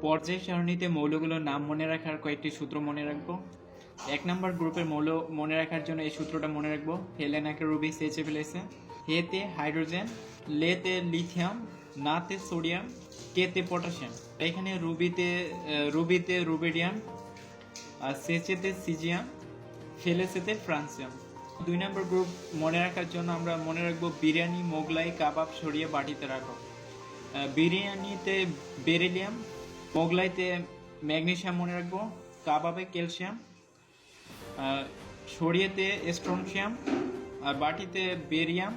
পর্যায় সারণীতে মৌলগুলোর নাম মনে রাখার কয়েকটি সূত্র মনে রাখবো। 1 নম্বর গ্রুপের মৌল মনে রাখার জন্য এই সূত্রটা মনে রাখবো। হেলেনাকে রুবি সেচে ফেলেছে। হেতে হাইড্রোজেন, লেতে লিথিয়াম, নাতে সোডিয়াম, কেতে পটাশিয়াম। এখানে রুবিতে রুবিডিয়াম, আর সেচেতে সিজিয়াম, ফেলেসেতে ফ্রান্সিয়াম। 2 নম্বর গ্রুপ মনে রাখার জন্য আমরা মনে রাখবো বিরিয়ানি, মোগলাই, কাবাব সরিয়ে বাটিতে রাখো। বিরিয়ানিতে বেরিলিয়াম, মোগলাইতে ম্যাগনেসিয়াম মনে রাখবো, কাবাবে ক্যালসিয়াম, সরিয়েতে স্ট্রনশিয়াম, আর বাটিতে বেরিয়াম,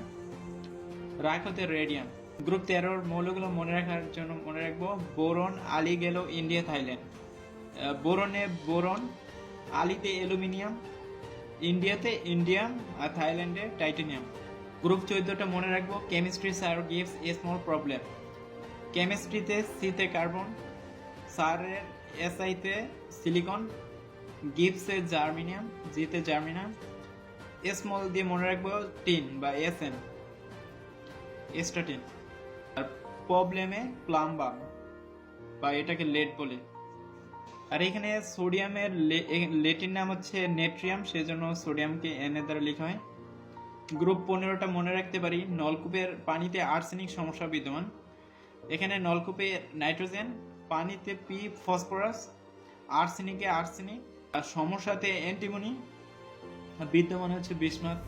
রাখোতে রেডিয়াম। গ্রুপ 13 মৌলগুলো মনে রাখার জন্য মনে রাখবো বোরন, আলি গেল ইন্ডিয়া, থাইল্যান্ড। বোরনে বোরন, আলিতে অ্যালুমিনিয়াম, ইন্ডিয়াতে ইন্ডিয়াম, আর থাইল্যান্ডে টাইটানিয়াম। গ্রুপ 14টা মনে রাখবো chemistry sir gives a small problem. কেমিস্ট্রিতে সিতে কার্বন, সারের এসআইতে সিলিকন, গিভসে জার্মিনিয়াম, জিতে জার্মিনিয়াম। স্মল দিয়ে মনে রাখবো টিন বা এসএন, স্টাটিন। আর প্রবলেমে প্লাম্বাম বা এটাকে লেড বলে। আর এখানে সোডিয়ামের লেটিন নাম হচ্ছে নেট্রিয়াম, সেজন্য সোডিয়ামকে এন এর দ্বারা লেখা হয়। গ্রুপ 15টা মনে রাখতে পারি নলকূপের পানিতে আর্সেনিক সমস্যা বিদ্যমান। এখানে নলকূপে নাইট্রোজেন, পানিতে পি ফসফরাস, আর্সেনিকে আর্সেনিক, আর সমস্যাতে অ্যান্টিমনি বিদ্যমান হচ্ছে বিসমাথ।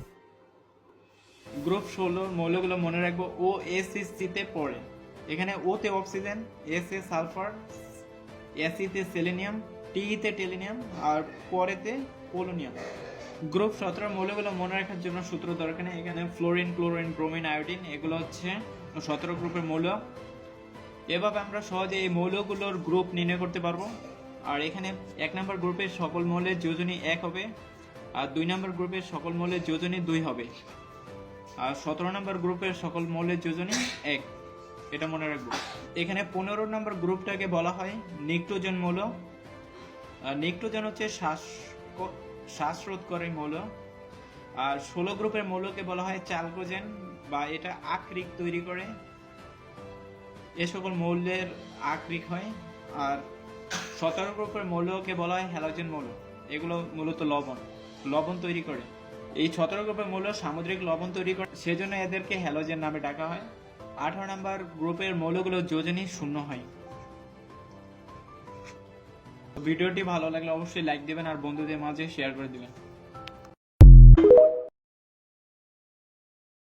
গ্রুপ 16 মৌলগুলো মনে রাখবো ও এসিসিতে পড়ে। এখানে ওতে অক্সিজেন, এসে সালফার, এসিতে সেলেনিয়াম, টিতে টেলিনিয়াম, আর পরেতে পোলোনিয়াম। গ্রুপ 17 মৌলগুলো মনে রাখার জন্য সূত্র দরকার নেই। এখানে ফ্লোরিন, ক্লোরিন, ব্রোমিন, আয়োডিন এগুলো হচ্ছে 17 গ্রুপের মৌল। এভাবে আমরা সহজে এই মৌলগুলোর গ্রুপ নির্ণয় করতে পারবো। আর এখানে 1 নম্বর গ্রুপের সকল মৌলের যোজনী 1 হবে, আর 2 নম্বর গ্রুপের সকল মৌলের যোজনী 2 হবে, আর 17 নম্বর গ্রুপের সকল মৌলের যোজনী 1। এটা মনে রাখবো। এখানে 15 নম্বর গ্রুপটাকে বলা হয় নিক্টোজেন মৌল। নিক্টোজেন হচ্ছে শ্বাসরোধকারী মৌল। আর 16 গ্রুপের মৌলকে বলা হয় চালকোজেন, বা এটা আকরিক তৈরি করে। এ সকল মৌলের আকরিক হয়। আর 17 গ্রুপের মৌলকে বলা হয় হ্যালোজেন মৌল। এগুলো মূলত লবণ তৈরি করে। এই 17 গ্রুপের মৌল সামুদ্রিক লবণ তৈরি করে, সেজন্য এদেরকে হ্যালোজেন নামে ডাকা হয়। 18 নম্বর গ্রুপের মৌলগুলো যোজনী 0 হয়। ভিডিওটি ভালো লাগলে অবশ্যই লাইক দিবেন আর বন্ধুদের মাঝে শেয়ার করে দিবেন।